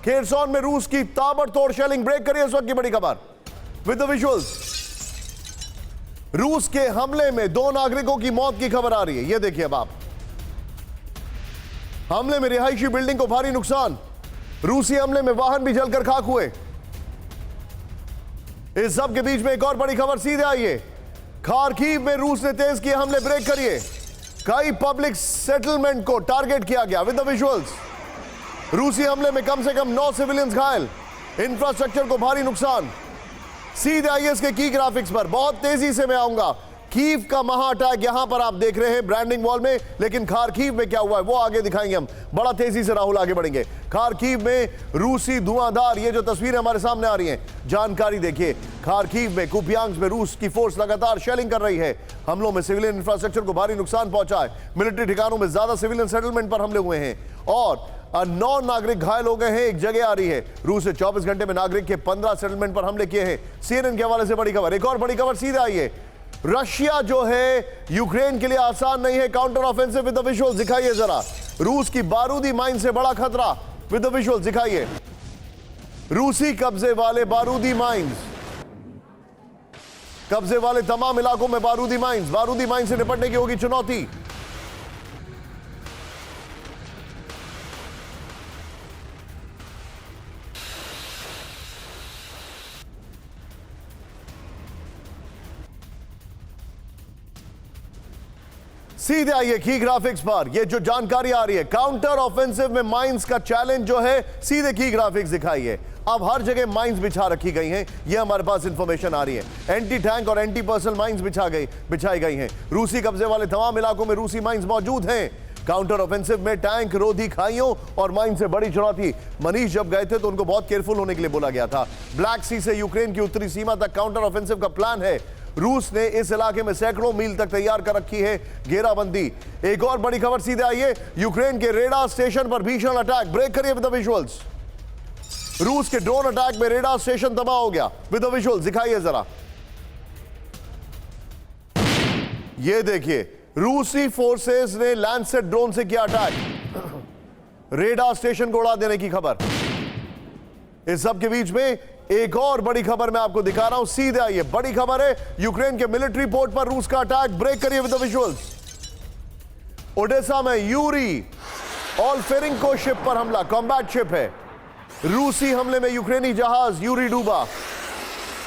Kherson में रूस की ताबड़तोड़ शेलिंग। ब्रेक करिए इस वक्त की बड़ी खबर विद द विजुअल्स। रूस के हमले में 2 नागरिकों की मौत की खबर आ रही है। यह देखिए अब आप, हमले में रिहायशी बिल्डिंग को भारी नुकसान। रूसी हमले में वाहन भी जलकर खाक हुए। इस सब के बीच में एक और बड़ी खबर सीधे आई है। खार्किव में रूस ने तेज किए हमले। ब्रेक करिए। कई पब्लिक सेटलमेंट को टारगेट किया गया विद द विजुअल्स। रूसी हमले में कम से कम 9 सिविलियंस घायल, इंफ्रास्ट्रक्चर को भारी नुकसान। सीधे आइए इसके की ग्राफिक्स पर। बहुत तेजी से मैं आऊंगा। कीव का महा अटैक यहां पर आप देख रहे हैं ब्रांडिंग वॉल में, लेकिन खार्किव में क्या हुआ है वो आगे दिखाएंगे हम। बड़ा तेजी से राहुल आगे बढ़ेंगे। खार्किव में रूसी धुआंधार, ये जो तस्वीरें हमारे सामने आ रही हैं, जानकारी देखिए। खार्किव में, कुपियांस्क में रूस की फोर्स लगातार शेलिंग कर रही है। हमलों में सिविलियन इंफ्रास्ट्रक्चर को भारी नुकसान पहुंचा है। मिलिट्री ठिकानों में ज्यादा सिविलियन सेटलमेंट पर हमले हुए हैं और 9 नागरिक घायल हो गए हैं। एक जगह आ रही है, रूस ने 24 घंटे में नागरिक के 15 सेटलमेंट पर हमले किए हैं। सीएनएन के हवाले से बड़ी खबर। एक और बड़ी खबर सीधे आई है। रशिया जो है यूक्रेन के लिए आसान नहीं है। Counter offensive with the visuals दिखाइए जरा। रूस की बारूदी माइन से बड़ा खतरा विद द विजुअल्स दिखाइए। रूसी कब्जे वाले बारूदी माइंस, कब्जे वाले तमाम इलाकों में बारूदी माइंस से निपटने की होगी चुनौती। सीधे आइए की ग्राफिक्स पर। यह जो जानकारी आ रही है, काउंटर ऑफेंसिव में माइंस का चैलेंज जो है, सीधे की ग्राफिक्स दिखाइए। अब हर जगह माइंस बिछा रखी गई हैं, यह हमारे पास इंफॉर्मेशन आ रही है। एंटी टैंक और एंटी पर्सनल माइंस बिछाई गई हैं। रूसी कब्जे वाले तमाम इलाकों में रूसी माइंस मौजूद हैं। काउंटर ऑफेंसिव में टैंक रोधी खाइयों और माइन से बड़ी चुनौती। मनीष जब गए थे तो उनको बहुत केयरफुल होने के लिए बोला गया था। ब्लैक सी से यूक्रेन की उत्तरी सीमा तक काउंटर ऑफेंसिव का प्लान है। रूस ने इस इलाके में सैकड़ों मील तक तैयार कर रखी है घेराबंदी। एक और बड़ी खबर सीधे आई है। यूक्रेन के रेडार स्टेशन पर भीषण अटैक। ब्रेक करिए विद द विजुअल्स। रूस के ड्रोन अटैक में रेडार स्टेशन तबाह हो गया विद द विजुअल्स दिखाइए जरा। यह देखिए, रूसी फोर्सेस ने लैंडसेट ड्रोन से किया अटैक। रेडार स्टेशन को उड़ा देने की खबर। इस सब के बीच में एक और बड़ी खबर मैं आपको दिखा रहा हूं। सीधे आइए, बड़ी खबर है। यूक्रेन के मिलिट्री पोर्ट पर रूस का अटैक। ब्रेक करिए विद द विजुअल्स। ओडेसा में यूरी ओल्फेरेंको शिप पर हमला। कॉम्बैट शिप है। रूसी हमले में यूक्रेनी जहाज यूरी डूबा।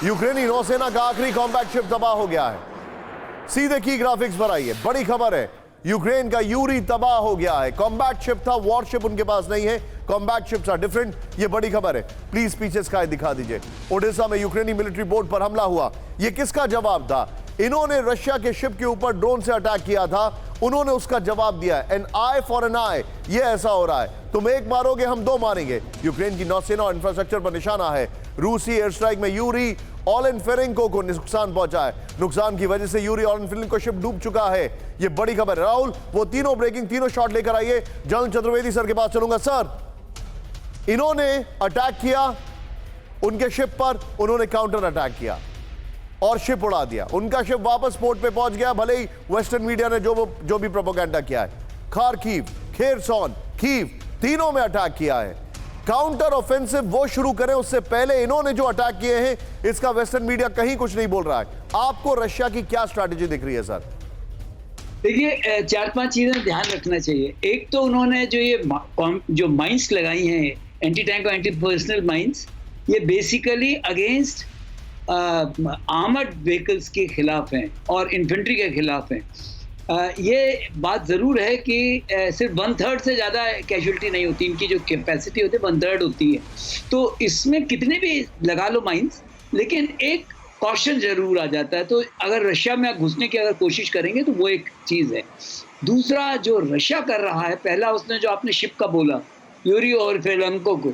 यूक्रेनी नौसेना का आखिरी कॉम्बैट शिप तबाह हो गया है। सीधे की ग्राफिक्स पर आइए, बड़ी खबर है। यूक्रेन का यूरी तबाह हो गया है। कॉम्बैट शिप था, वॉरशिप उनके पास नहीं है। Combat ships are different. ये बड़ी खबर है। प्लीज पीछे स्काई दिखा दीजिए। ओडेसा में यूक्रेनी मिलिट्री बोट पर हमला हुआ। ये किसका जवाब था? इन्होंने रशिया के शिप के ऊपर ड्रोन से अटैक किया था, उन्होंने उसका जवाब दिया। एन आई फॉर एन आई। ये ऐसा हो रहा है, तुम एक मारोगे हम 2 मारेंगे। यूक्रेन की नौसेना और इंफ्रास्ट्रक्चर पर निशाना है। रूसी एयर स्ट्राइक में यूरी ओलेनफेरेंको को नुकसान पहुंचा है। नुकसान की वजह से यूरी ओलेनफेरेंको शिप डूब चुका है। ये बड़ी खबर है। राहुल, वो तीनों ब्रेकिंग, तीनों शॉट लेकर आइए। जनरल चतुर्वेदी सर के पास चलूंगा। सर, इन्होंने अटैक किया उनके शिप पर, उन्होंने काउंटर अटैक किया और शिप उड़ा दिया। उनका शिप वापस पोर्ट पे पहुंच गया, भले ही वेस्टर्न मीडिया ने जो भी प्रोपेगेंडा किया है। खार्किव, खेरसॉन, कीव, तीनों में अटैक किया है। काउंटर ऑफेंसिव वो शुरू करें उससे पहले इन्होंने जो अटैक किए हैं, इसका वेस्टर्न मीडिया कहीं कुछ नहीं बोल रहा है। आपको रशिया की क्या स्ट्रैटेजी दिख रही है सर? देखिए, 4-5 चीजें ध्यान रखना चाहिए। एक तो उन्होंने जो माइंस लगाई हैं, एंटी टैंक और एंटी पर्सनल माइंस, ये बेसिकली अगेंस्ट आर्मर्ड व्हीकल्स के खिलाफ हैं और इन्फेंट्री के खिलाफ हैं। ये बात ज़रूर है कि सिर्फ 1/3 से ज़्यादा कैजुअल्टी नहीं होती। इनकी जो कैपेसिटी होती है 1/3 होती है। तो इसमें कितने भी लगा लो माइंस, लेकिन एक कॉशन ज़रूर आ जाता है। तो अगर रशिया में घुसने की अगर कोशिश करेंगे तो वो एक चीज़ है। दूसरा जो रशिया कर रहा है, पहला उसने जो आपने शिप का बोला, यूरी ओलेनफेरेंको को,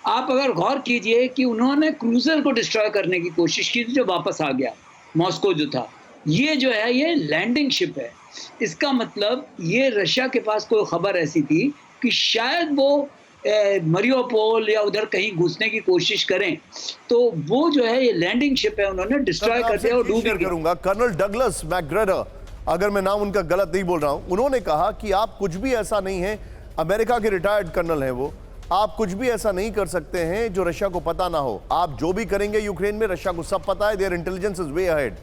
आप अगर गौर कीजिए कि उन्होंने क्रूजर को डिस्ट्रॉय करने की कोशिश की थी जो वापस आ गया, मॉस्को जो था। ये जो है ये लैंडिंग शिप है। इसका मतलब ये रशिया के पास कोई खबर ऐसी थी कि शायद वो मरियोपोल या उधर कहीं घुसने की कोशिश करें, तो वो जो है ये लैंडिंग शिप है, उन्होंने डिस्ट्रॉय कर दिया और डूब करूंगा। कर्नल डगलस मैकग्रेगर, अगर मैं नाम उनका गलत नहीं बोल रहा हूं, उन्होंने कहा कि आप कुछ भी ऐसा नहीं है, अमेरिका के रिटायर्ड कर्नल हैं वो, आप कुछ भी ऐसा नहीं कर सकते हैं जो रशिया को पता ना हो। आप जो भी करेंगे यूक्रेन में, रशिया को सब पता है। Their intelligence is way ahead.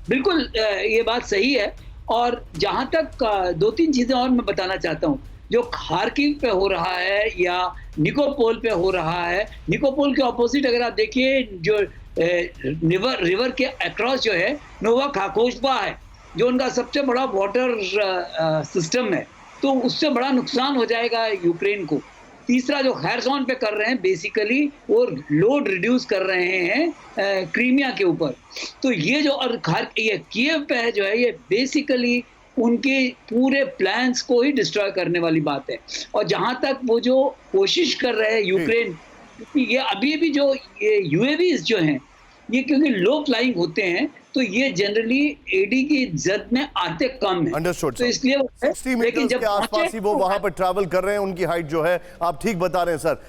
बिल्कुल ये बात सही है। और जहां तक दो तीन चीजें और मैं बताना चाहता हूं, जो खार्किव पे हो रहा है या निकोपोल पे हो रहा है, निकोपोल के ऑपोजिट अगर आप देखिए, जो रिवर के अक्रॉस जो है नोवा खाकोशबा है, जो उनका सबसे बड़ा वाटर सिस्टम है, तो उससे बड़ा नुकसान हो जाएगा यूक्रेन को। तीसरा जो खैरसॉन पे कर रहे हैं, बेसिकली वो लोड रिड्यूस कर रहे हैं क्रीमिया के ऊपर। तो ये जो और ये कीव पे है जो है, ये बेसिकली उनके पूरे प्लान्स को ही डिस्ट्रॉय करने वाली बात है। और जहां तक वो जो कोशिश कर रहे हैं यूक्रेन, क्योंकि ये अभी भी जो ये यूएवीज जो हैं, ये क्योंकि लो फ्लाइंग होते हैं, तो ये जनरली एडी की जद में आते कम है। अंडरस्टूड। तो इसलिए 60 मीटर के आसपास ही वो वहां पर ट्रैवल कर रहे हैं। उनकी हाइट जो है, आप ठीक बता रहे हैं सर।